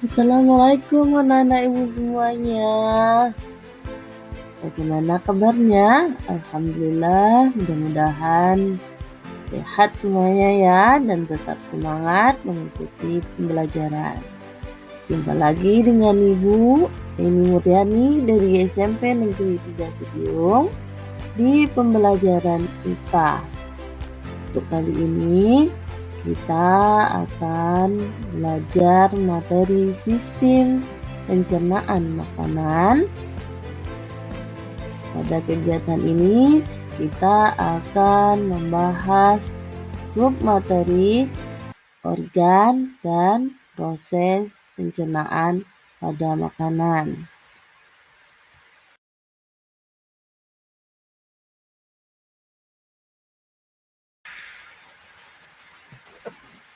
Assalamualaikum anak-anak ibu semuanya. Bagaimana kabarnya? Alhamdulillah, mudah-mudahan sehat semuanya ya dan tetap semangat mengikuti pembelajaran. Jumpa lagi dengan Ibu Eni Muriani dari SMP Negeri 3 Cibinong di pembelajaran IPA. Untuk kali ini kita akan belajar materi sistem pencernaan makanan. Pada kegiatan ini kita akan membahas submateri organ dan proses pencernaan pada makanan.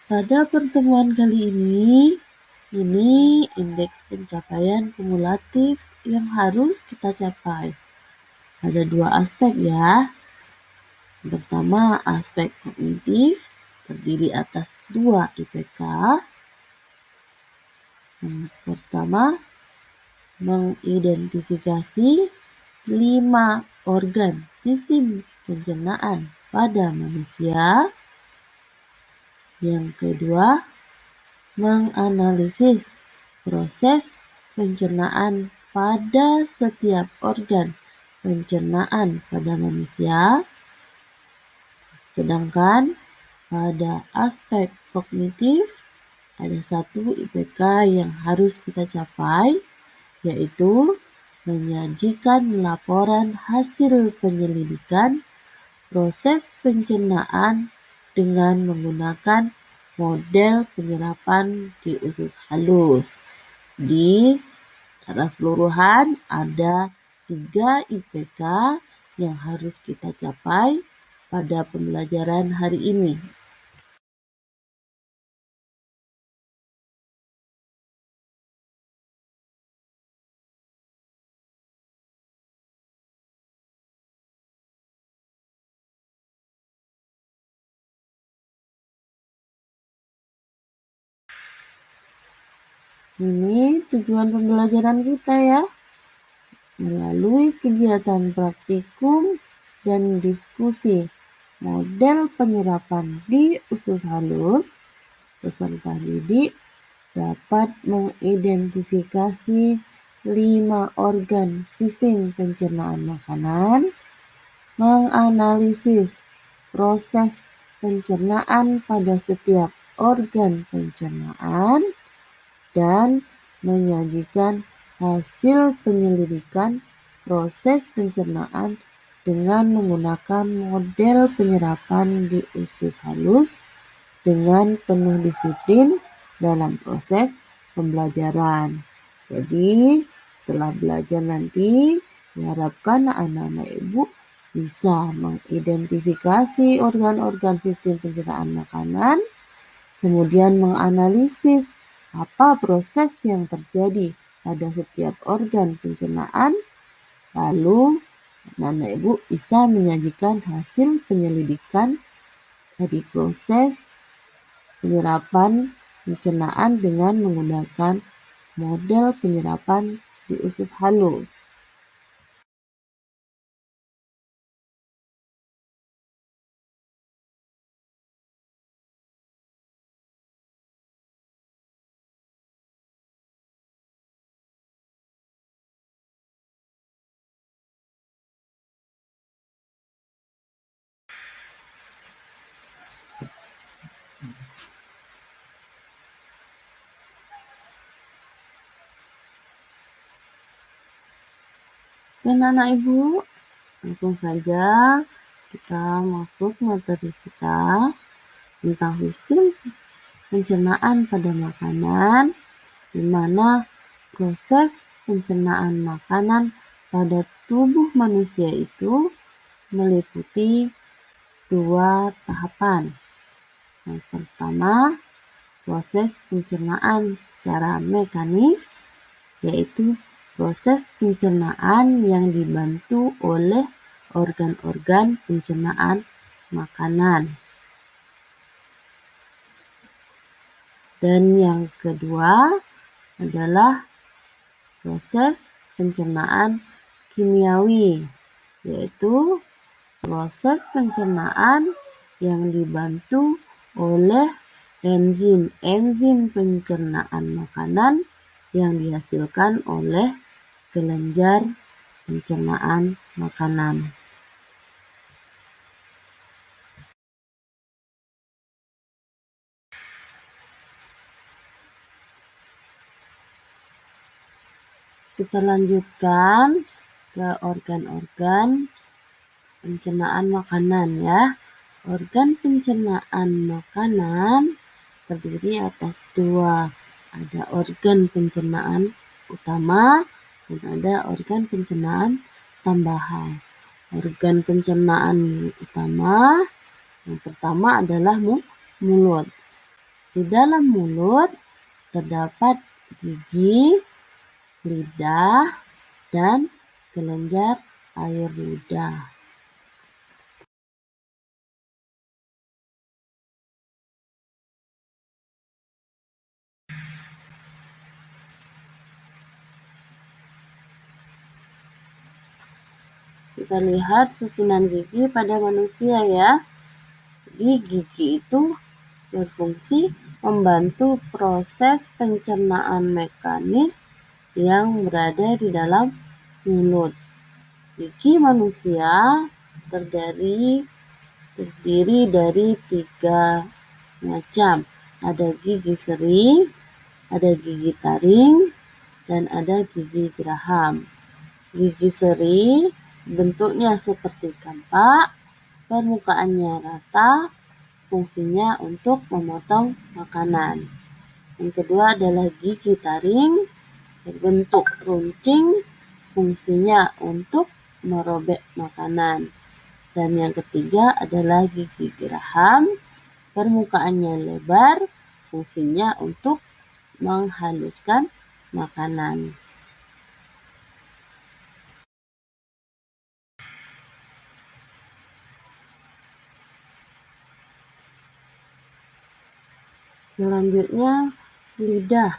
Pada pertemuan kali ini indeks pencapaian kumulatif yang harus kita capai. Ada dua aspek ya. Yang pertama, aspek kognitif terdiri atas 2 IPK. Yang pertama, mengidentifikasi 5 organ sistem pencernaan pada manusia. Yang kedua, menganalisis proses pencernaan pada setiap organ pencernaan pada manusia. Sedangkan pada aspek kognitif ada 1 IPK yang harus kita capai, yaitu menyajikan laporan hasil penyelidikan proses pencernaan dengan menggunakan model penyerapan di usus halus. Di keseluruhan ada 3 IPK yang harus kita capai pada pembelajaran hari ini. Ini tujuan pembelajaran kita ya. Melalui kegiatan praktikum dan diskusi model penyerapan di usus halus, peserta didik dapat mengidentifikasi 5 organ sistem pencernaan makanan, menganalisis proses pencernaan pada setiap organ pencernaan, dan menyajikan hasil penyelidikan proses pencernaan dengan menggunakan model penyerapan di usus halus dengan penuh disiplin dalam proses pembelajaran. Jadi setelah belajar nanti diharapkan anak-anak ibu bisa mengidentifikasi organ-organ sistem pencernaan makanan, kemudian menganalisis apa proses yang terjadi pada setiap organ pencernaan, lalu anak-anak ibu bisa menyajikan hasil penyelidikan dari proses penyerapan pencernaan dengan menggunakan model penyerapan di usus halus. Dan anak ibu, langsung saja kita masuk materi kita tentang sistem pencernaan pada makanan, di mana proses pencernaan makanan pada tubuh manusia itu meliputi 2 tahapan. Yang pertama, proses pencernaan secara mekanis, yaitu proses pencernaan yang dibantu oleh organ-organ pencernaan makanan. Dan yang kedua, adalah proses pencernaan kimiawi, yaitu proses pencernaan yang dibantu oleh enzim pencernaan makanan yang dihasilkan oleh kelenjar pencernaan makanan. Kita lanjutkan ke organ-organ pencernaan makanan ya. Organ pencernaan makanan terdiri atas 2. Ada organ pencernaan utama dan ada organ pencernaan tambahan. Organ pencernaan utama yang pertama adalah mulut. Di dalam mulut terdapat gigi, lidah, dan kelenjar air lidah. Kita lihat susunan gigi pada manusia ya. Jadi gigi itu berfungsi membantu proses pencernaan mekanis yang berada di dalam mulut. Gigi manusia terdiri dari 3 macam. Ada gigi seri, ada gigi taring, dan ada gigi geraham. Gigi seri bentuknya seperti kampak, permukaannya rata, fungsinya untuk memotong makanan. Yang kedua adalah gigi taring, berbentuk runcing, fungsinya untuk merobek makanan. Dan yang ketiga adalah gigi geraham, permukaannya lebar, fungsinya untuk menghaluskan makanan. Selanjutnya, lidah.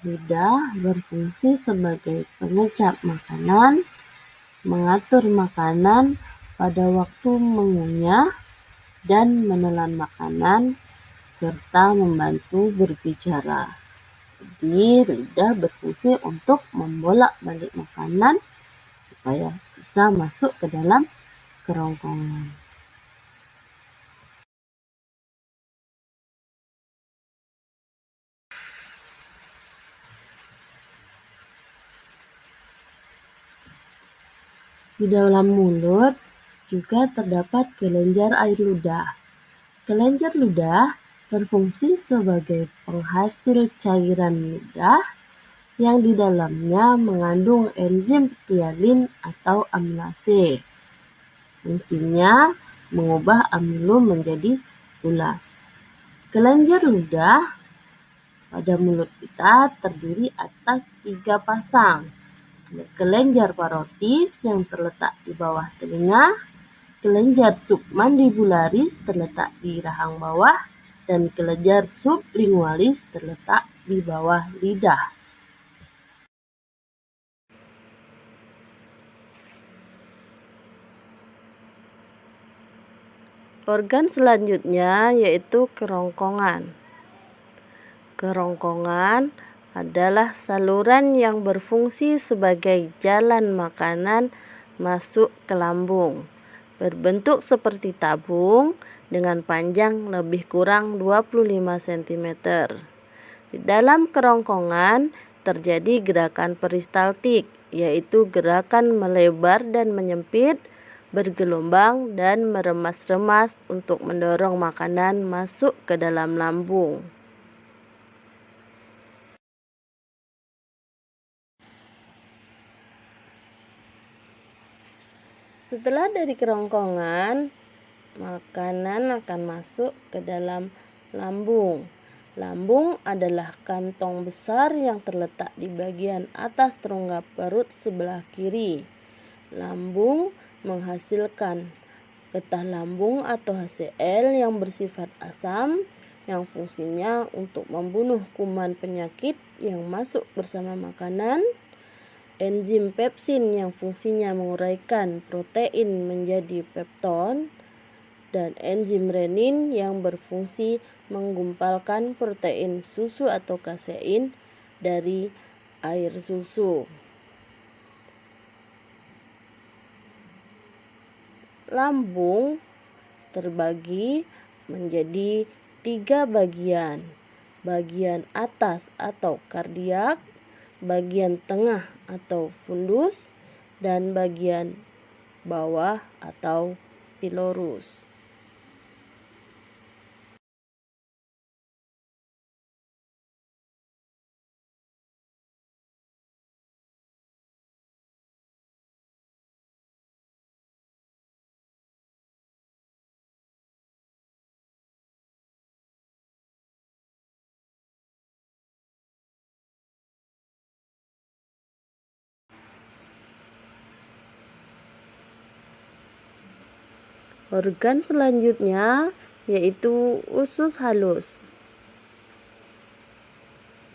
Lidah berfungsi sebagai pengecap makanan, mengatur makanan pada waktu mengunyah dan menelan makanan, serta membantu berbicara. Jadi, lidah berfungsi untuk membolak-balik makanan supaya bisa masuk ke dalam kerongkongan. Di dalam mulut juga terdapat kelenjar air ludah. Kelenjar ludah berfungsi sebagai penghasil cairan ludah yang di dalamnya mengandung enzim ptialin atau amilase. Fungsinya mengubah amilo menjadi gula. Kelenjar ludah pada mulut kita terdiri atas 3 pasang. Kelenjar parotis yang terletak di bawah telinga, kelenjar submandibularis terletak di rahang bawah, dan kelenjar sublingualis terletak di bawah lidah. Organ selanjutnya yaitu kerongkongan. Kerongkongan adalah saluran yang berfungsi sebagai jalan makanan masuk ke lambung. Berbentuk seperti tabung dengan panjang lebih kurang 25 cm. Di dalam kerongkongan terjadi gerakan peristaltik, yaitu gerakan melebar dan menyempit, bergelombang dan meremas-remas untuk mendorong makanan masuk ke dalam lambung. Setelah dari kerongkongan, makanan akan masuk ke dalam lambung. Lambung adalah kantong besar yang terletak di bagian atas rongga perut sebelah kiri. Lambung menghasilkan getah lambung atau HCl yang bersifat asam yang fungsinya untuk membunuh kuman penyakit yang masuk bersama makanan, enzim pepsin yang fungsinya menguraikan protein menjadi pepton, dan enzim renin yang berfungsi menggumpalkan protein susu atau kasein dari air susu. Lambung terbagi menjadi 3 bagian. Bagian atas atau kardiak, bagian tengah atau fundus, dan bagian bawah atau pilorus. Organ selanjutnya yaitu usus halus.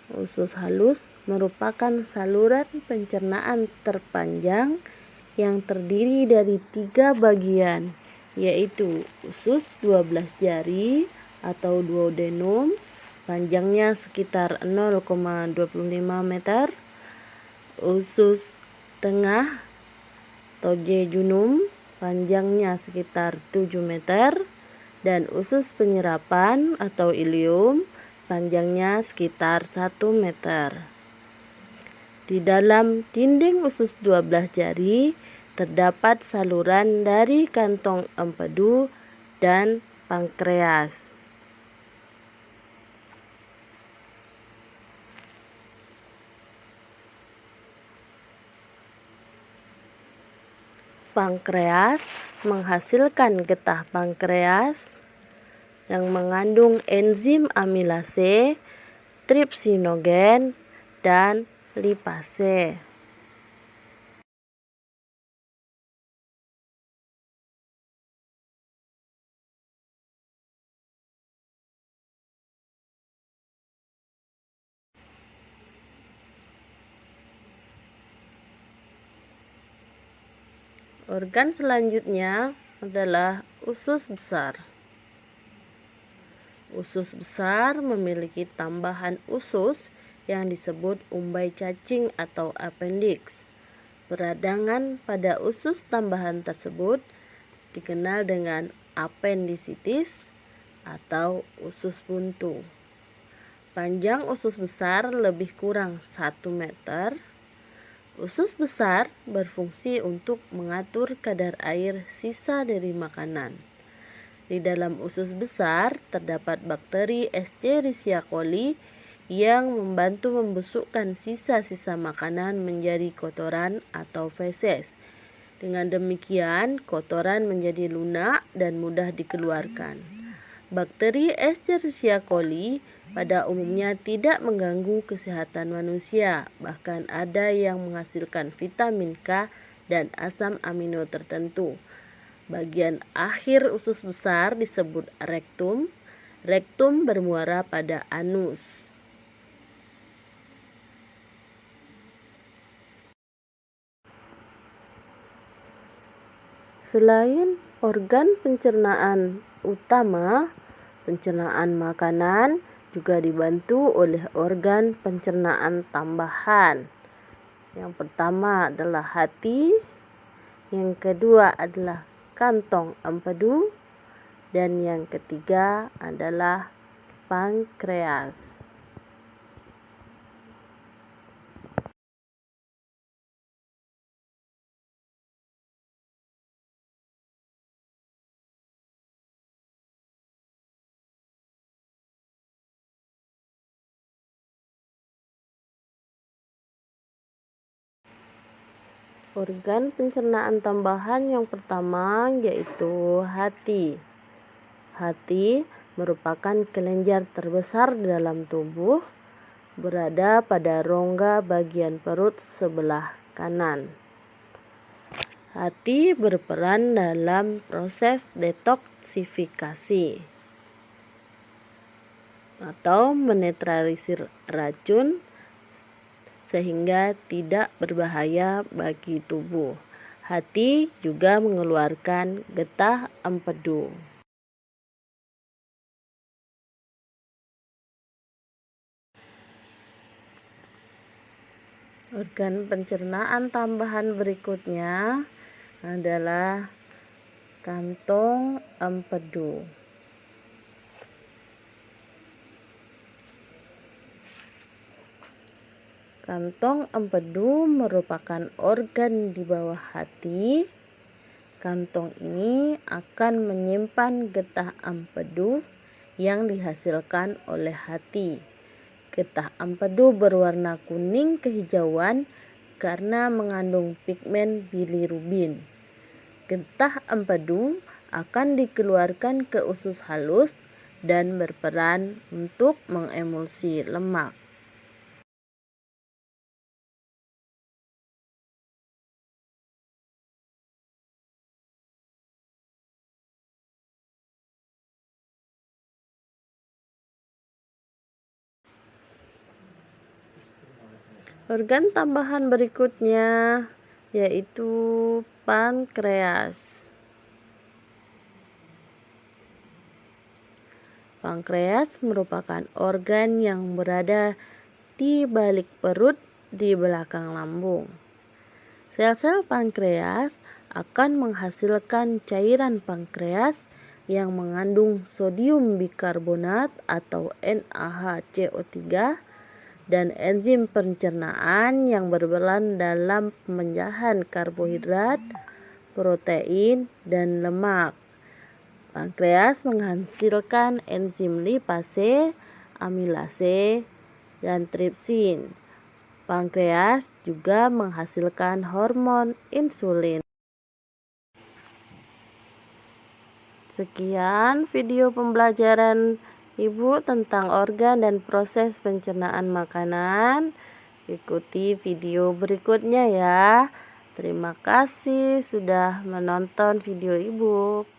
Usus halus merupakan saluran pencernaan terpanjang yang terdiri dari 3 bagian, yaitu usus 12 jari atau duodenum, panjangnya sekitar 0,25 meter, usus tengah atau jejunum, panjangnya sekitar 7 meter, dan usus penyerapan atau ileum, panjangnya sekitar 1 meter. Di dalam dinding usus 12 jari terdapat saluran dari kantong empedu dan pankreas. Pankreas menghasilkan getah pankreas yang mengandung enzim amilase, tripsinogen, dan lipase. Organ selanjutnya adalah usus besar. Usus besar memiliki tambahan usus yang disebut umbai cacing atau appendix. Peradangan pada usus tambahan tersebut dikenal dengan appendisitis atau usus buntu. Panjang usus besar lebih kurang 1 meter. Usus besar berfungsi untuk mengatur kadar air sisa dari makanan. Di dalam usus besar terdapat bakteri Escherichia coli yang membantu membusukkan sisa-sisa makanan menjadi kotoran atau feses. Dengan demikian, kotoran menjadi lunak dan mudah dikeluarkan. Bakteri Escherichia coli pada umumnya tidak mengganggu kesehatan manusia, bahkan ada yang menghasilkan vitamin K dan asam amino tertentu. Bagian akhir usus besar disebut rektum. Rektum bermuara pada anus. Selain organ pencernaan utama, pencernaan makanan juga dibantu oleh organ pencernaan tambahan. Yang pertama adalah hati, yang kedua adalah kantong empedu, dan yang ketiga adalah pankreas. Organ pencernaan tambahan yang pertama yaitu hati. Hati merupakan kelenjar terbesar di dalam tubuh, berada pada rongga bagian perut sebelah kanan. Hati berperan dalam proses detoksifikasi. atau menetralisir racun sehingga tidak berbahaya bagi tubuh. Hati juga mengeluarkan getah empedu. Organ pencernaan tambahan berikutnya adalah kantong empedu. Kantong empedu merupakan organ di bawah hati. Kantong ini akan menyimpan getah empedu yang dihasilkan oleh hati. Getah empedu berwarna kuning kehijauan karena mengandung pigmen bilirubin. Getah empedu akan dikeluarkan ke usus halus dan berperan untuk mengemulsi lemak. Organ tambahan berikutnya yaitu pankreas. Pankreas merupakan organ yang berada di balik perut di belakang lambung. Sel-sel pankreas akan menghasilkan cairan pankreas yang mengandung sodium bikarbonat atau NaHCO3 dan enzim pencernaan yang berperan dalam pemecahan karbohidrat, protein, dan lemak. Pankreas menghasilkan enzim lipase, amilase, dan tripsin. Pankreas juga menghasilkan hormon insulin. Sekian video pembelajaran Ibu tentang organ dan proses pencernaan makanan. Ikuti video berikutnya ya. Terima kasih sudah menonton video Ibu.